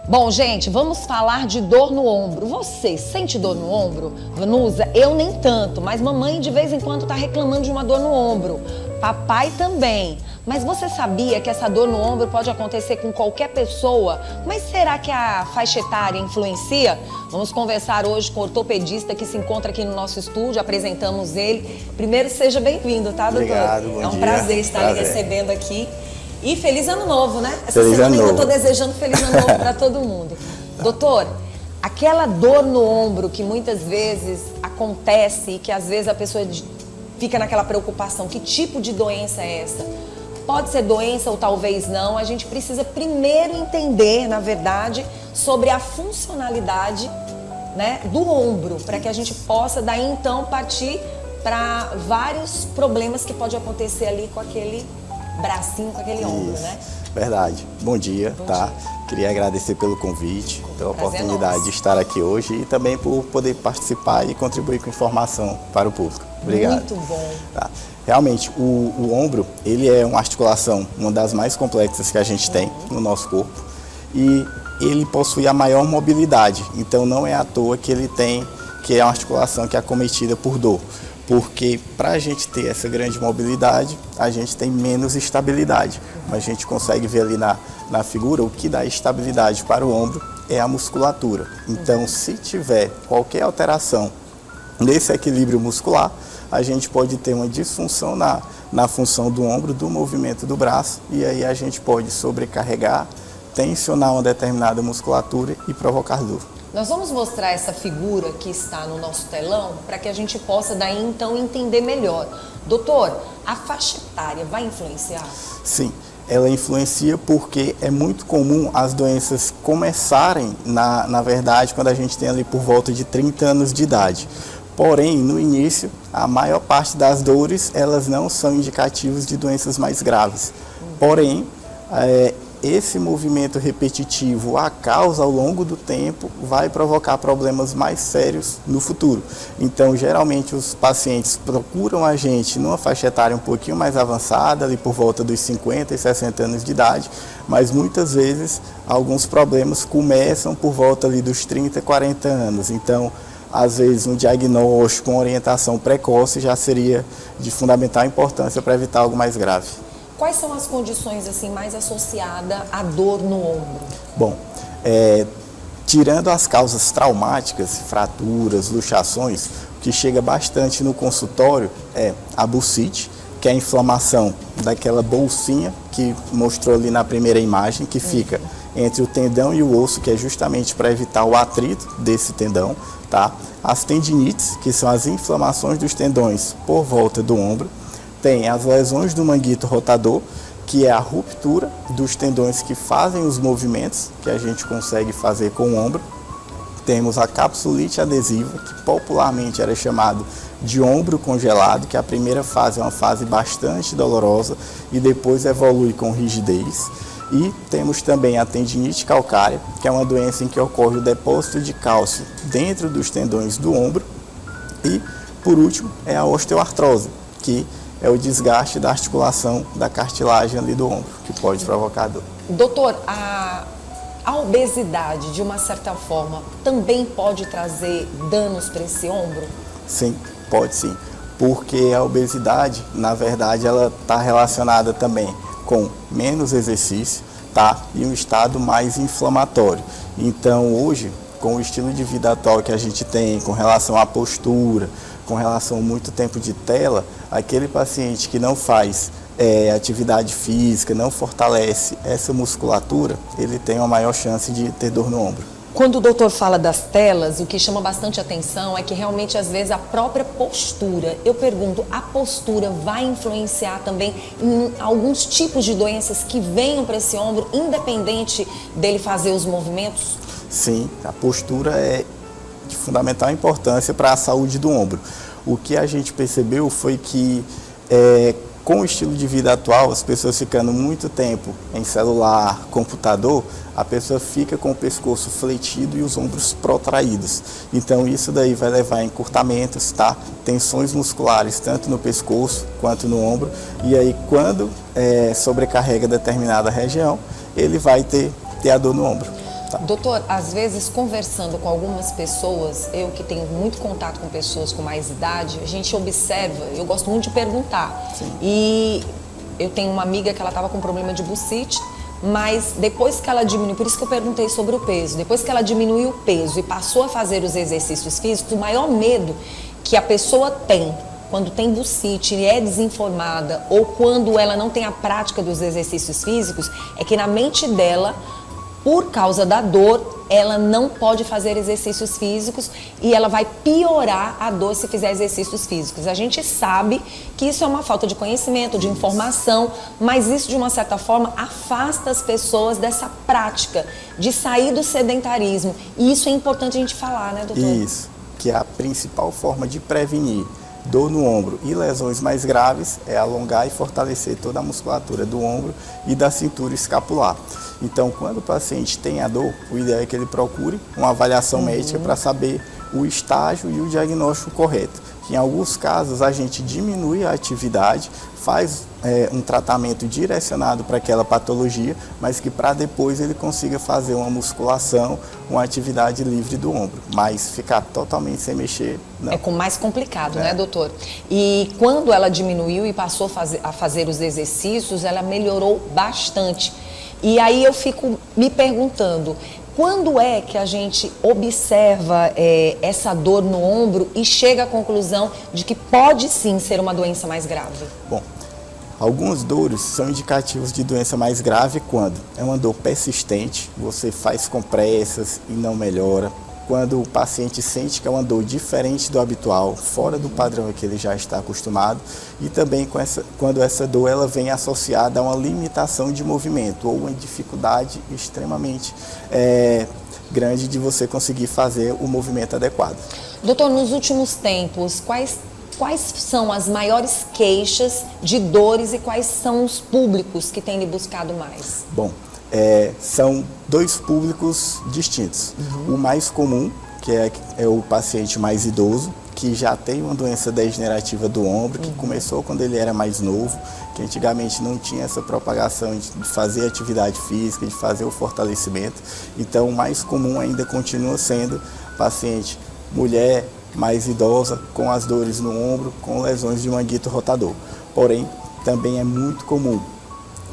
Bom, gente, vamos falar de dor no ombro. Você sente dor no ombro? Vanusa, eu nem tanto, mas mamãe de vez em quando tá reclamando de uma dor no ombro. Papai também. Mas você sabia que essa dor no ombro pode acontecer com qualquer pessoa? Mas será que a faixa etária influencia? Vamos conversar hoje com o ortopedista que se encontra aqui no nosso estúdio, apresentamos ele. Primeiro, seja bem-vindo, tá, doutor? Obrigado, bom dia. É um prazer estar lhe recebendo aqui. E feliz ano novo, né? Essa feliz semana ano ainda novo. estou desejando feliz ano novo para todo mundo. Doutor, aquela dor no ombro que muitas vezes acontece e que às vezes a pessoa fica naquela preocupação, que tipo de doença é essa? Pode ser doença ou talvez não, a gente precisa primeiro entender, na verdade, sobre a funcionalidade, né, do ombro, para que a gente possa daí então partir para vários problemas que pode acontecer ali com aquele bracinho, com aquele ombro, né? Verdade. Bom dia, tá? Queria agradecer pelo convite, pela oportunidade de estar aqui hoje e também por poder participar e contribuir com informação para o público. Obrigado. Muito bom. Tá. Realmente, o ombro, ele é uma articulação, uma das mais complexas que a gente tem no nosso corpo e ele possui a maior mobilidade. Então, não é à toa que ele tem, que é uma articulação que é acometida por dor. Porque para a gente ter essa grande mobilidade, a gente tem menos estabilidade. Mas a gente consegue ver ali na figura, o que dá estabilidade para o ombro é a musculatura. Então, se tiver qualquer alteração nesse equilíbrio muscular, a gente pode ter uma disfunção na função do ombro, do movimento do braço, e aí a gente pode sobrecarregar, tensionar uma determinada musculatura e provocar dor. Nós vamos mostrar essa figura que está no nosso telão para que a gente possa daí então entender melhor. Doutor, a faixa etária vai influenciar? Sim, ela influencia porque é muito comum as doenças começarem, na verdade, quando a gente tem ali por volta de 30 anos de idade. Porém, no início, a maior parte das dores, elas não são indicativas de doenças mais graves. Porém, esse movimento repetitivo, a causa ao longo do tempo, vai provocar problemas mais sérios no futuro. Então, geralmente, os pacientes procuram a gente numa faixa etária um pouquinho mais avançada, ali por volta dos 50 e 60 anos de idade, mas muitas vezes alguns problemas começam por volta ali dos 30, 40 anos. Então, às vezes, um diagnóstico, uma orientação precoce já seria de fundamental importância para evitar algo mais grave. Quais são as condições assim mais associadas à dor no ombro? Bom, tirando as causas traumáticas, fraturas, luxações, o que chega bastante no consultório é a bursite, que é a inflamação daquela bolsinha que mostrou ali na primeira imagem, que fica entre o tendão e o osso, que é justamente para evitar o atrito desse tendão, tá? As tendinites, que são as inflamações dos tendões por volta do ombro. Tem as lesões do manguito rotador, que é a ruptura dos tendões que fazem os movimentos que a gente consegue fazer com o ombro. Temos a capsulite adesiva, que popularmente era chamado de ombro congelado, que a primeira fase é uma fase bastante dolorosa e depois evolui com rigidez. E temos também a tendinite calcária, que é uma doença em que ocorre o depósito de cálcio dentro dos tendões do ombro. E, por último, é a osteoartrose, que é o desgaste da articulação da cartilagem ali do ombro, que pode provocar dor. Doutor, a obesidade, de uma certa forma, também pode trazer danos para esse ombro? Sim, pode sim. Porque a obesidade, na verdade, ela está relacionada também com menos exercício, tá? E um estado mais inflamatório. Então, hoje, com o estilo de vida atual que a gente tem, com relação à postura, com relação a muito tempo de tela, aquele paciente que não faz atividade física, não fortalece essa musculatura, ele tem uma maior chance de ter dor no ombro. Quando o doutor fala das telas, o que chama bastante atenção é que realmente, às vezes, a própria postura. Eu pergunto, a postura vai influenciar também em alguns tipos de doenças que venham para esse ombro, independente dele fazer os movimentos? Sim, a postura é de fundamental importância para a saúde do ombro. O que a gente percebeu foi que com o estilo de vida atual, as pessoas ficando muito tempo em celular, computador, a pessoa fica com o pescoço fletido e os ombros protraídos. Então isso daí vai levar a encurtamentos, tá? Tensões musculares, tanto no pescoço quanto no ombro. E aí quando sobrecarrega determinada região, ele vai ter a dor no ombro. Tá. Doutor, às vezes conversando com algumas pessoas, eu que tenho muito contato com pessoas com mais idade, a gente observa, eu gosto muito de perguntar. Sim. E eu tenho uma amiga que ela estava com problema de bursite, mas depois que ela diminuiu, por isso que eu perguntei sobre o peso, depois que ela diminuiu o peso e passou a fazer os exercícios físicos, o maior medo que a pessoa tem quando tem bursite e é desinformada ou quando ela não tem a prática dos exercícios físicos, é que na mente dela, por causa da dor, ela não pode fazer exercícios físicos e ela vai piorar a dor se fizer exercícios físicos. A gente sabe que isso é uma falta de conhecimento, de informação, mas isso de uma certa forma afasta as pessoas dessa prática de sair do sedentarismo. E isso é importante a gente falar, né, doutor? Isso, que a principal forma de prevenir dor no ombro e lesões mais graves é alongar e fortalecer toda a musculatura do ombro e da cintura escapular. Então, quando o paciente tem a dor, o ideal é que ele procure uma avaliação médica para saber o estágio e o diagnóstico correto. Em alguns casos, a gente diminui a atividade, faz um tratamento direcionado para aquela patologia, mas que para depois ele consiga fazer uma musculação, uma atividade livre do ombro. Mas ficar totalmente sem mexer, não. É mais complicado, né, doutor? E quando ela diminuiu e passou a fazer os exercícios, ela melhorou bastante. E aí eu fico me perguntando, quando é que a gente observa essa dor no ombro e chega à conclusão de que pode sim ser uma doença mais grave? Bom, algumas dores são indicativos de doença mais grave quando é uma dor persistente, você faz compressas e não melhora. Quando o paciente sente que é uma dor diferente do habitual, fora do padrão que ele já está acostumado, e também quando essa dor ela vem associada a uma limitação de movimento ou uma dificuldade extremamente grande de você conseguir fazer o movimento adequado. Doutor, nos últimos tempos, quais são as maiores queixas de dores e quais são os públicos que têm lhe buscado mais? Bom, são dois públicos distintos. O mais comum, que é o paciente mais idoso, que já tem uma doença degenerativa do ombro, que começou quando ele era mais novo, que antigamente não tinha essa propagação de fazer atividade física, de fazer o fortalecimento. Então, o mais comum ainda continua sendo paciente mulher mais idosa, com as dores no ombro, com lesões de manguito rotador. Porém, também é muito comum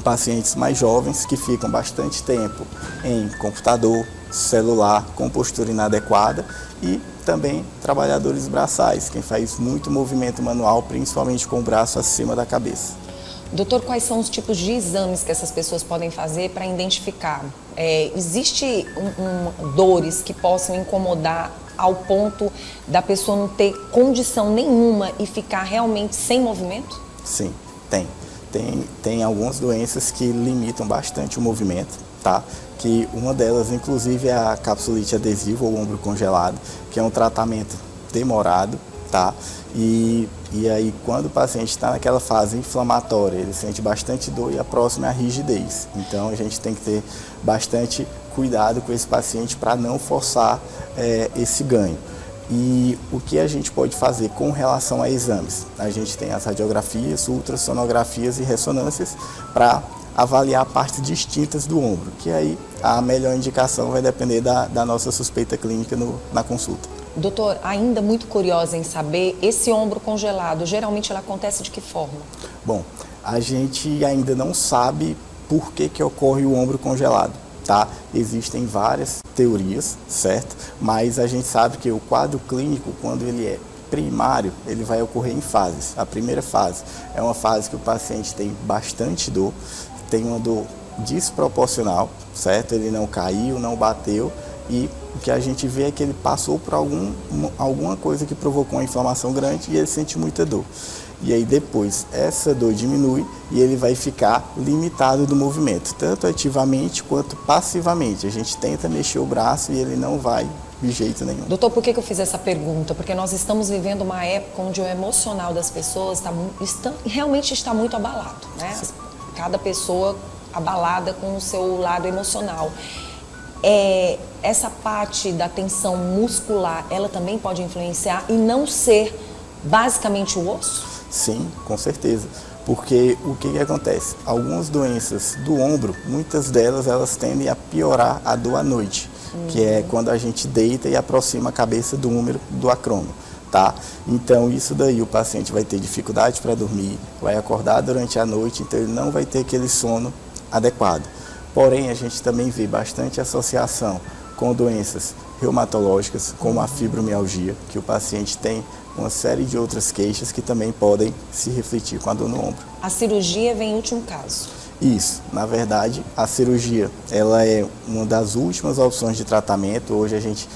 pacientes mais jovens que ficam bastante tempo em computador, celular, com postura inadequada e também trabalhadores braçais, quem faz muito movimento manual, principalmente com o braço acima da cabeça. Doutor, quais são os tipos de exames que essas pessoas podem fazer para identificar? Existe dores que possam incomodar ao ponto da pessoa não ter condição nenhuma e ficar realmente sem movimento? Sim, tem. Tem algumas doenças que limitam bastante o movimento, tá? Que uma delas, inclusive, é a capsulite adesiva ou ombro congelado, que é um tratamento demorado, tá? E aí, quando o paciente está naquela fase inflamatória, ele sente bastante dor e a próxima é a rigidez. Então, a gente tem que ter bastante cuidado com esse paciente para não forçar esse ganho. E o que a gente pode fazer com relação a exames? A gente tem as radiografias, ultrassonografias e ressonâncias para avaliar partes distintas do ombro, que aí a melhor indicação vai depender da nossa suspeita clínica na consulta. Doutor, ainda muito curiosa em saber, esse ombro congelado, geralmente ele acontece de que forma? Bom, a gente ainda não sabe por que ocorre o ombro congelado. Tá? Existem várias teorias, certo? Mas a gente sabe que o quadro clínico, quando ele é primário, ele vai ocorrer em fases. A primeira fase é uma fase que o paciente tem bastante dor, tem uma dor desproporcional, certo? Ele não caiu, não bateu e o que a gente vê é que ele passou por alguma coisa que provocou uma inflamação grande e ele sente muita dor. E aí depois essa dor diminui e ele vai ficar limitado do movimento, tanto ativamente quanto passivamente. A gente tenta mexer o braço e ele não vai de jeito nenhum. Doutor, por que eu fiz essa pergunta? Porque nós estamos vivendo uma época onde o emocional das pessoas realmente está muito abalado, né? Cada pessoa abalada com o seu lado emocional. Essa parte da tensão muscular, ela também pode influenciar e não ser basicamente o osso? Sim, com certeza. Porque o que acontece? Algumas doenças do ombro, muitas delas elas tendem a piorar a dor à noite. que é quando a gente deita e aproxima a cabeça do úmero do acrômio. Tá? Então, isso daí o paciente vai ter dificuldade para dormir, vai acordar durante a noite, então ele não vai ter aquele sono adequado. Porém, a gente também vê bastante associação com doenças reumatológicas, como a fibromialgia, que o paciente tem uma série de outras queixas que também podem se refletir com a dor no ombro. A cirurgia vem em último caso. Isso, na verdade, a cirurgia ela é uma das últimas opções de tratamento. Hoje a gente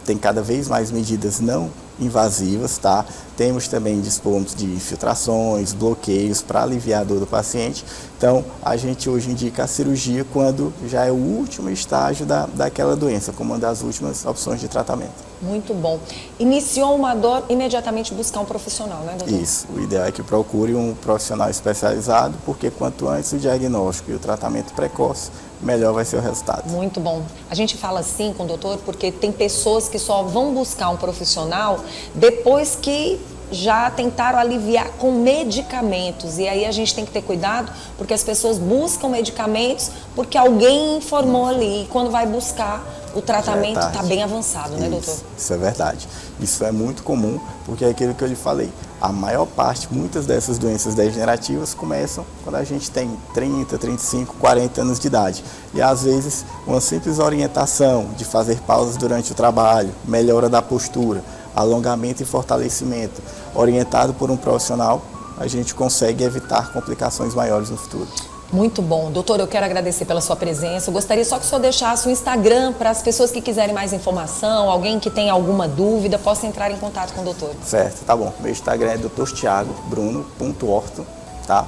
tem cada vez mais medidas não invasivas, tá? Temos também dispomos de infiltrações, bloqueios para aliviar a dor do paciente. Então, a gente hoje indica a cirurgia quando já é o último estágio daquela doença, como uma das últimas opções de tratamento. Muito bom. Iniciou uma dor, imediatamente buscar um profissional, né, doutor? Isso, o ideal é que procure um profissional especializado, porque quanto antes o diagnóstico e o tratamento precoce, melhor vai ser o resultado. Muito bom. A gente fala assim com o doutor porque tem pessoas que só vão buscar um profissional depois que já tentaram aliviar com medicamentos. E aí a gente tem que ter cuidado, porque as pessoas buscam medicamentos porque alguém informou ali. E quando vai buscar, o tratamento está bem avançado, né, doutor? Isso é verdade. Isso é muito comum, porque é aquilo que eu lhe falei. A maior parte, muitas dessas doenças degenerativas começam quando a gente tem 30, 35, 40 anos de idade. E às vezes, uma simples orientação de fazer pausas durante o trabalho, melhora da postura, alongamento e fortalecimento, orientado por um profissional, a gente consegue evitar complicações maiores no futuro. Muito bom. Doutor, eu quero agradecer pela sua presença. Eu gostaria só que o senhor deixasse o Instagram para as pessoas que quiserem mais informação, alguém que tenha alguma dúvida, possa entrar em contato com o doutor. Certo, tá bom. Meu Instagram é drtiagobruno.orto, tá?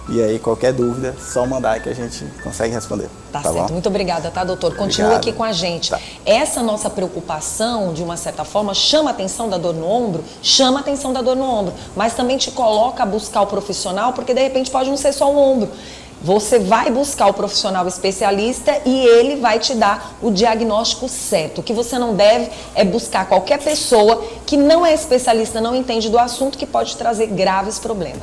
E aí, qualquer dúvida, só mandar que a gente consegue responder. Tá certo. Bom? Muito obrigada, tá, doutor? Continua aqui com a gente. Tá. Essa nossa preocupação, de uma certa forma, chama a atenção da dor no ombro? Chama a atenção da dor no ombro. Mas também te coloca a buscar o profissional, porque de repente pode não ser só o ombro. Você vai buscar o profissional especialista e ele vai te dar o diagnóstico certo. O que você não deve é buscar qualquer pessoa que não é especialista, não entende do assunto, que pode trazer graves problemas.